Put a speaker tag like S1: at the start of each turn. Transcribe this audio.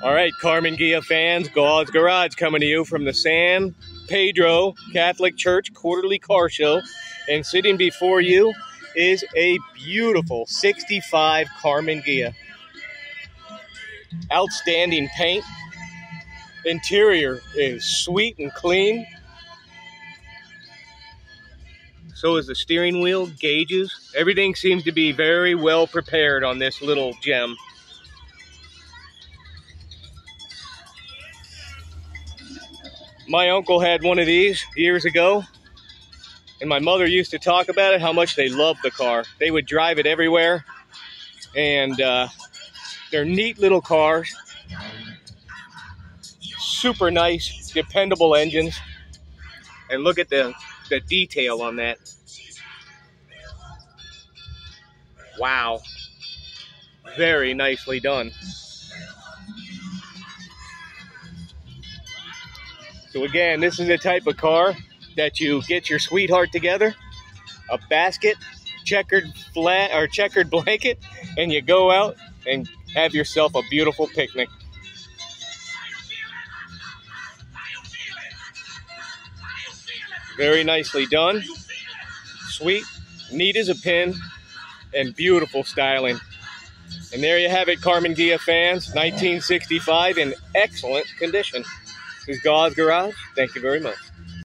S1: All right, Karmen Ghia fans, Gause Garage coming to you from the San Pedro Catholic Church Quarterly Car Show. And sitting before you is a beautiful 65 Karmen Ghia. Outstanding paint. Interior is sweet and clean. So is the steering wheel, gauges. Everything seems to be very well prepared on this little gem. My uncle had one of these years ago, and my mother used to talk about it, how much they loved the car. They would drive it everywhere, and they're neat little cars. Super nice, dependable engines. And look at the detail on that. Wow. Very nicely done. So again, this is the type of car that you get your sweetheart together, a basket, checkered blanket, and you go out and have yourself a beautiful picnic. Very nicely done. Sweet, neat as a pin, and beautiful styling. And there you have it, Karmen Ghia fans, 1965 in excellent condition. This is Gause Garage. Thank you very much.